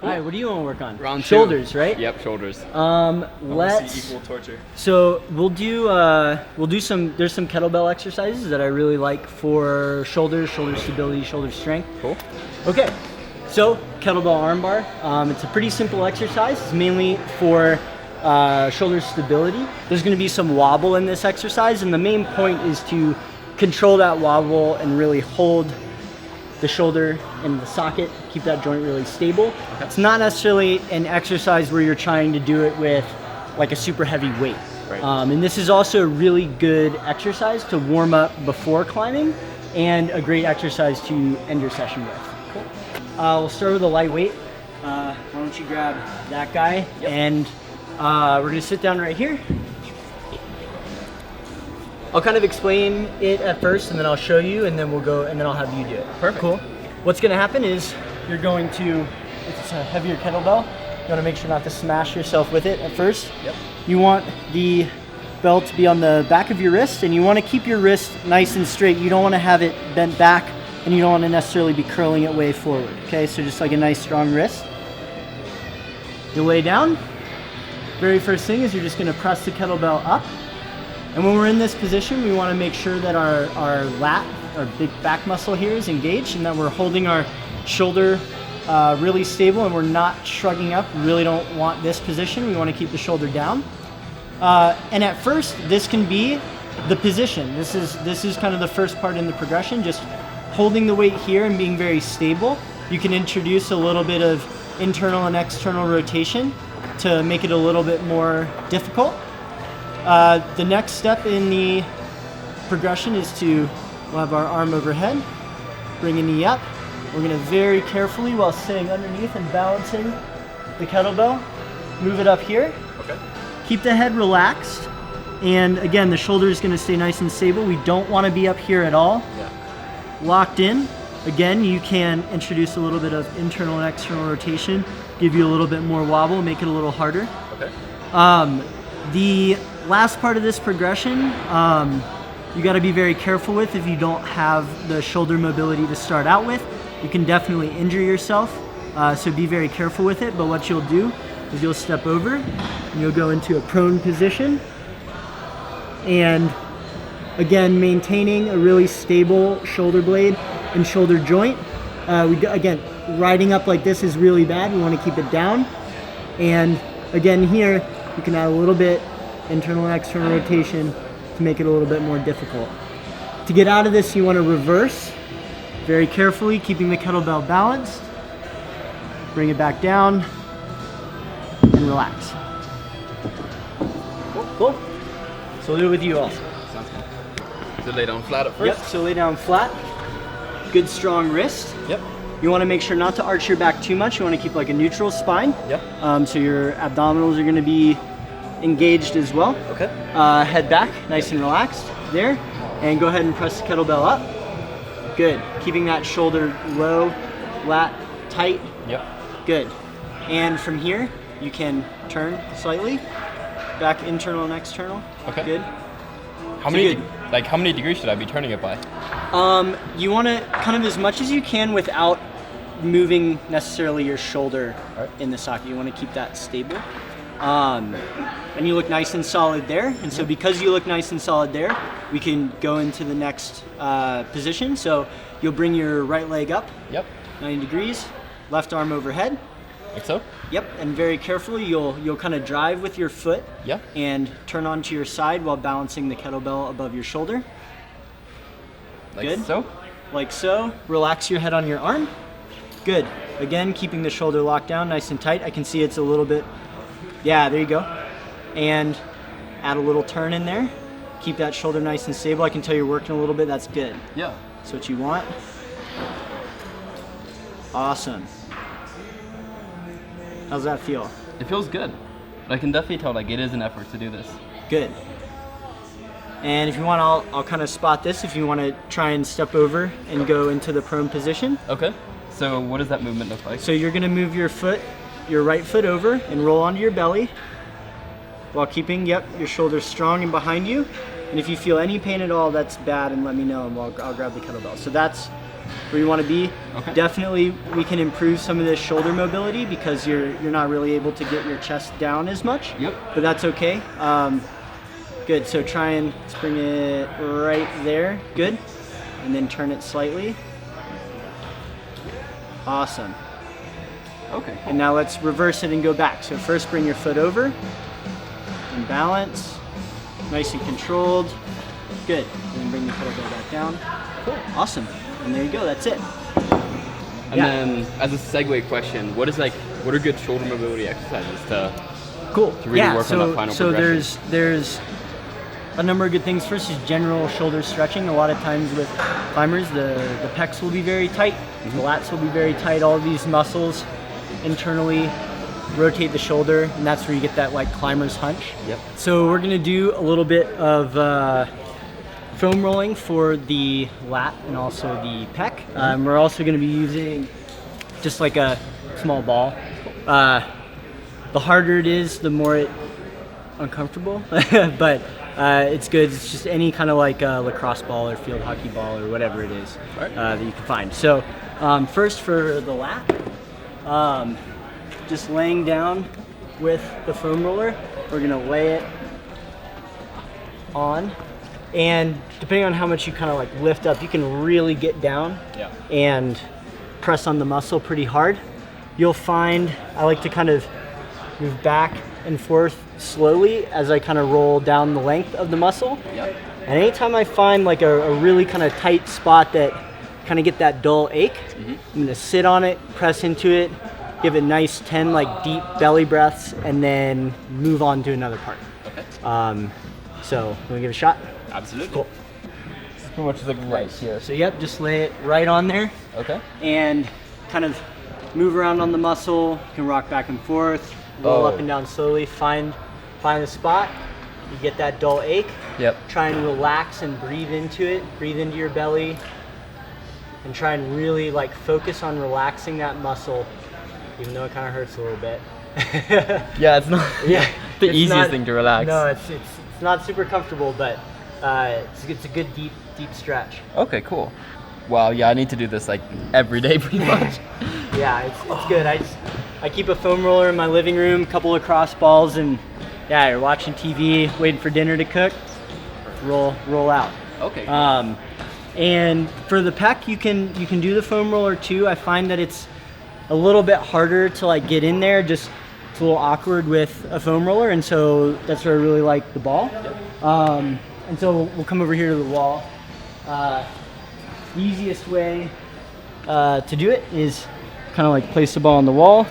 All right, what do you want to work on? Round 2. Shoulders, right? Yep, shoulders. Let's see equal torture. So we'll do some. There's some kettlebell exercises that I really like for shoulders, shoulder stability, shoulder strength. Cool. Okay, so kettlebell armbar. It's a pretty simple exercise. It's mainly for shoulder stability. There's going to be some wobble in this exercise, and the main point is to control that wobble and really hold the shoulder in the socket, keep that joint really stable. Okay. It's not necessarily an exercise where you're trying to do it with like a super heavy weight. Right. And this is also a really good exercise to warm up before climbing and a great exercise to end your session with. Cool. We'll start with a lightweight. Why don't you grab that guy, yep. And we're gonna sit down right here. I'll kind of explain it at first, and then I'll show you, and then we'll go, and then I'll have you do it. Perfect. Cool. What's gonna happen is you're going to, if it's a heavier kettlebell, you wanna make sure not to smash yourself with it at first. Yep. You want the belt to be on the back of your wrist, and you wanna keep your wrist nice and straight. You don't wanna have it bent back, and you don't wanna necessarily be curling it way forward, okay? So just like a nice strong wrist. You lay down. Very first thing is you're just gonna press the kettlebell up. And when we're in this position, we want to make sure that our lat, our big back muscle here, is engaged, and that we're holding our shoulder really stable and we're not shrugging up. We really don't want this position. We want to keep the shoulder down. And at first, this can be the position. This is kind of the first part in the progression, just holding the weight here and being very stable. You can introduce a little bit of internal and external rotation to make it a little bit more difficult. The next step in the progression is we'll have our arm overhead, bring a knee up. We're going to very carefully, while staying underneath and balancing the kettlebell, move it up here. Okay. Keep the head relaxed, and again, the shoulder is going to stay nice and stable. We don't want to be up here at all. Yeah. Locked in. Again, you can introduce a little bit of internal and external rotation, give you a little bit more wobble, make it a little harder. Okay. The last part of this progression, you got to be very careful with if you don't have the shoulder mobility to start out with. You can definitely injure yourself, so be very careful with it. But what you'll do is you'll step over and you'll go into a prone position. And again, maintaining a really stable shoulder blade and shoulder joint. Again, riding up like this is really bad. We want to keep it down. And again, here, you can add a little bit internal and external rotation to make it a little bit more difficult. To get out of this, you want to reverse very carefully, keeping the kettlebell balanced. Bring it back down and relax. Cool. So we'll do it with you also. Sounds good. So lay down flat at first? Yep, so lay down flat. Good strong wrist. Yep. You want to make sure not to arch your back too much. You want to keep like a neutral spine. Yep. So your abdominals are going to be engaged as well. Okay. Head back, nice and relaxed there. And go ahead and press the kettlebell up. Good. Keeping that shoulder low, lat tight. Yep. Good. And from here, you can turn slightly. Back internal and external. Okay. Good. How many degrees should I be turning it by? You want to kind of as much as you can without moving necessarily your shoulder in the socket. You want to keep that stable. And you look nice and solid there. And so because you look nice and solid there, we can go into the next position. So you'll bring your right leg up. Yep. 90 degrees. Left arm overhead. Like so? Yep. And very carefully, you'll kind of drive with your foot. Yep. And turn onto your side while balancing the kettlebell above your shoulder. Like Good. So? Like so. Relax your head on your arm. Good. Again, keeping the shoulder locked down nice and tight. I can see it's a little bit, yeah, there you go. And add a little turn in there. Keep that shoulder nice and stable. I can tell you're working a little bit. That's good. Yeah. That's what you want. Awesome. How's that feel? It feels good. But I can definitely tell like it is an effort to do this. Good. And if you want, I'll kind of spot this if you want to try and step over and go into the prone position. Okay. So what does that movement look like? So you're going to move your right foot over and roll onto your belly while keeping, your shoulders strong and behind you. And if you feel any pain at all, that's bad, and let me know, and I'll grab the kettlebell. So that's where you want to be. Okay. Definitely we can improve some of this shoulder mobility because you're not really able to get your chest down as much. Yep. But that's okay. Good, so try and let's bring it right there. Good. And then turn it slightly. Awesome. Okay. And now let's reverse it and go back. So first bring your foot over and balance. Nice and controlled. Good. And then bring the kettlebell back down. Cool. Awesome. And there you go. That's it. And then, as a segue question, what are good shoulder mobility exercises to really work on that final progression? So there's a number of good things. First is general shoulder stretching. A lot of times with climbers, the pecs will be very tight, the lats will be very tight. All of these muscles internally rotate the shoulder, and that's where you get that like climber's hunch. Yep. So we're gonna do a little bit of foam rolling for the lat and also the pec. We're also gonna be using just like a small ball. The harder it is, the more uncomfortable, but it's good. It's just any kind of like lacrosse ball or field hockey ball or whatever it is that you can find. So first for the lat, just laying down with the foam roller, we're gonna lay it on, and depending on how much you kind of like lift up, you can really get down and press on the muscle pretty hard. You'll find I like to kind of move back and forth slowly as I kind of roll down the length of the muscle. Yep. And anytime I find like a really kind of tight spot that kind of get that dull ache, I'm gonna sit on it, press into it, give it nice 10 like deep belly breaths, and then move on to another part. Okay. So, want to give it a shot? Absolutely. Cool. It's pretty much like right here. So yep, just lay it right on there. Okay. And kind of move around on the muscle. You can rock back and forth, roll up and down slowly, find the spot. You get that dull ache. Yep. Try and relax and breathe into it. Breathe into your belly. And try and really like focus on relaxing that muscle, even though it kind of hurts a little bit. Yeah, it's not the it's easiest not, thing to relax. No, it's not super comfortable, but it's a good deep stretch. Okay, cool. Wow, yeah, I need to do this like every day pretty much. Yeah, it's good. I keep a foam roller in my living room, a couple of cross balls, and yeah, you're watching TV, waiting for dinner to cook. Roll out. Okay. And for the pec, you can do the foam roller too. I find that it's a little bit harder to like get in there. Just it's a little awkward with a foam roller, and so that's where I really like the ball. Yep. And so we'll come over here to the wall. The easiest way to do it is kind of like place the ball on the wall,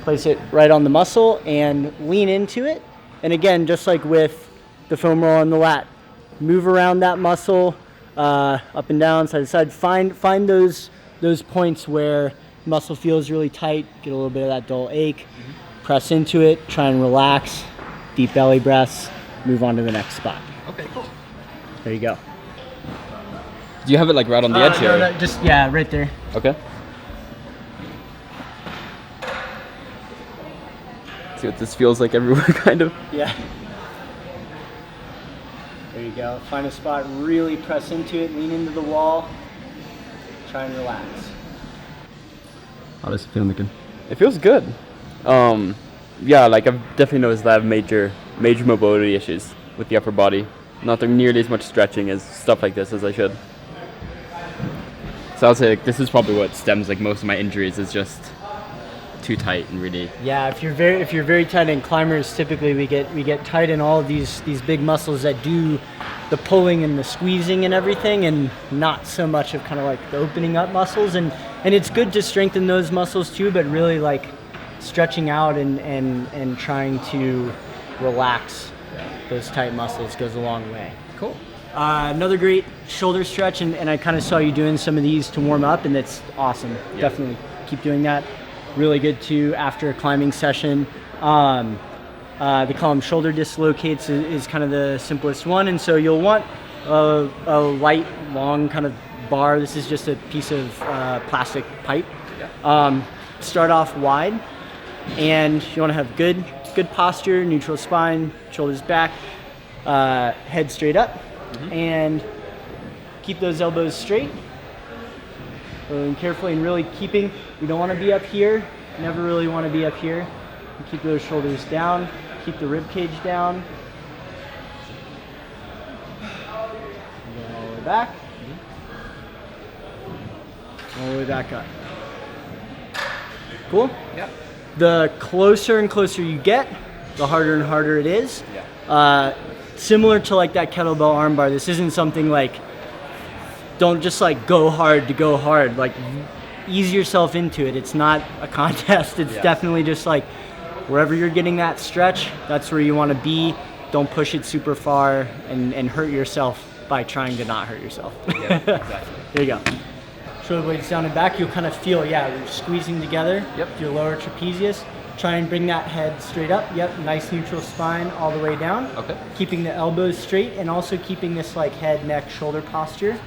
place it right on the muscle, and lean into it. And again, just like with the foam roll on the lat, move around that muscle, up and down, side to side. Find those points where muscle feels really tight, get a little bit of that dull ache, press into it, try and relax, deep belly breaths, move on to the next spot. Okay, cool. There you go. Do you have it like right on the edge here? No, just, yeah, right there. Okay. See what this feels like everywhere, kind of. Yeah. There you go. Find a spot, really press into it, lean into the wall, try and relax. How does it feel, Nikken? It feels good. Yeah, like I've definitely noticed that I have major mobility issues with the upper body. Not doing nearly as much stretching as stuff like this as I should. So I would say like, this is probably what stems like most of my injuries is just too tight and really. Yeah, if you're very tight in climbers, typically we get tight in all of these big muscles that do the pulling and the squeezing and everything, and not so much of kind of like the opening up muscles. And it's good to strengthen those muscles too, but really like stretching out and trying to relax those tight muscles goes a long way. Cool. Another great shoulder stretch, and I kind of saw you doing some of these to warm up, and that's awesome. Yeah. Definitely keep doing that. Really good too after a climbing session. They call them shoulder dislocates is kind of the simplest one, and so you'll want a light, long kind of bar. This is just a piece of plastic pipe. Yeah. Start off wide, and you want to have good posture, neutral spine, shoulders back, head straight up, and keep those elbows straight. And carefully and really keeping, we don't want to be up here. Never really want to be up here. Keep those shoulders down. Keep the rib cage down. And all the way back. All the way back up. Cool? Yep. The closer and closer you get, the harder and harder it is. Yeah. Similar to like that kettlebell armbar, this isn't something like, don't just like go hard to go hard. Like, ease yourself into it. It's not a contest. It's definitely just like wherever you're getting that stretch, that's where you want to be. Don't push it super far and hurt yourself by trying to not hurt yourself. Yeah, exactly. There you go. Shoulder blades down and back. You'll kind of feel, you're squeezing together. Yep. Your lower trapezius. Try and bring that head straight up. Yep, nice neutral spine all the way down. Okay. Keeping the elbows straight and also keeping this like head, neck, shoulder posture.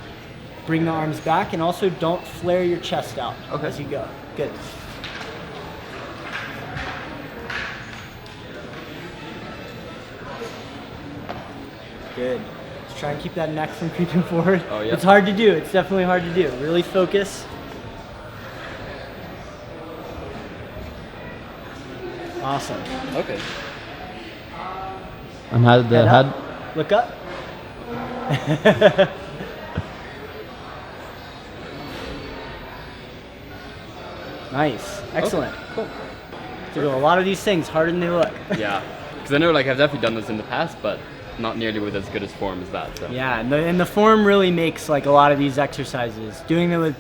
Bring the arms back and also don't flare your chest out as you go. Good. Good. Just try and keep that neck from creeping forward. Oh, yeah. It's hard to do. It's definitely hard to do. Really focus. Awesome. Okay. And how the Head head? up. Look up. Nice. Excellent. Okay, cool. So a lot of these things harder than they look. Yeah. Because I know like I've definitely done this in the past, but not nearly with as good as form as that. So. Yeah, and the form really makes like a lot of these exercises. Doing them with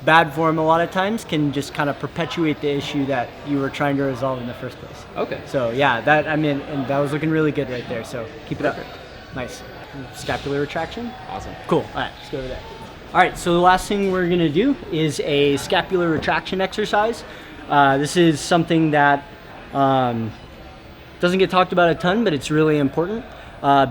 bad form a lot of times can just kind of perpetuate the issue that you were trying to resolve in the first place. Okay. So yeah, and that was looking really good right there. So keep it up. Nice. Scapular retraction. Awesome. Cool. All right, let's go over there. All right, so the last thing we're gonna do is a scapular retraction exercise. This is something that doesn't get talked about a ton, but it's really important.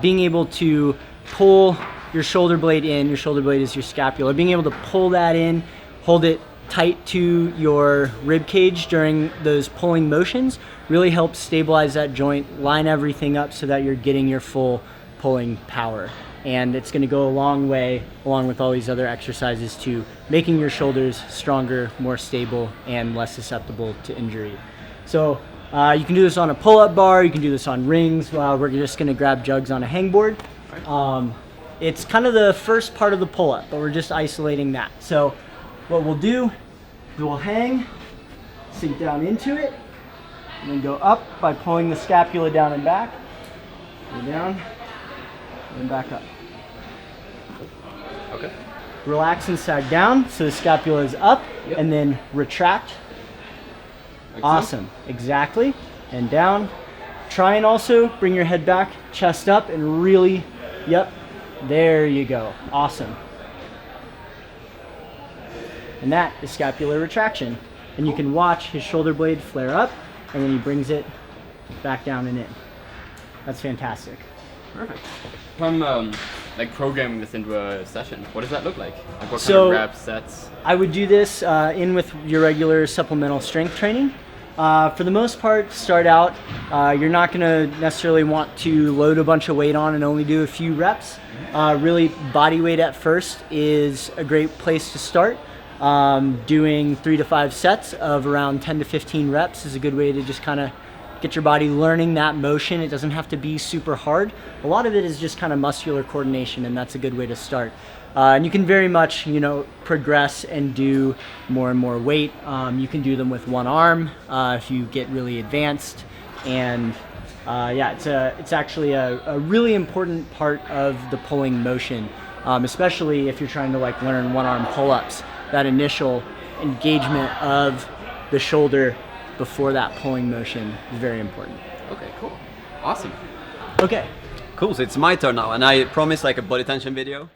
Being able to pull your shoulder blade in, your shoulder blade is your scapula, being able to pull that in, hold it tight to your rib cage during those pulling motions really helps stabilize that joint, line everything up so that you're getting your full pulling power. And it's gonna go a long way, along with all these other exercises, to making your shoulders stronger, more stable, and less susceptible to injury. So you can do this on a pull-up bar, you can do this on rings. We're just gonna grab jugs on a hangboard. It's kind of the first part of the pull-up, but we're just isolating that. So what we'll do, we'll hang, sink down into it, and then go up by pulling the scapula down and back. Go down, and back up. Okay. Relax and sag down, so the scapula is up, Yep. and then retract. Like Awesome, exactly, and down. Try and also bring your head back, chest up, and really, yep, there you go, awesome. And that is scapular retraction. And you can watch his shoulder blade flare up, and then he brings it back down and in. That's fantastic. Perfect. If I'm like programming this into a session, what does that look like? Like what kind So- of reps, sets? I would do this in with your regular supplemental strength training. For the most part, start out, you're not gonna necessarily want to load a bunch of weight on and only do a few reps. Really, body weight at first is a great place to start. Doing 3 to 5 sets of around 10 to 15 reps is a good way to just kind of get your body learning that motion. It doesn't have to be super hard. A lot of it is just kind of muscular coordination, and that's a good way to start. And you can very much, progress and do more and more weight. You can do them with one arm if you get really advanced. And it's actually a really important part of the pulling motion, especially if you're trying to learn one arm pull-ups. That initial engagement of the shoulder before that pulling motion is very important. Okay, cool. Awesome. Okay. Cool, so it's my turn now, and I promised a body tension video.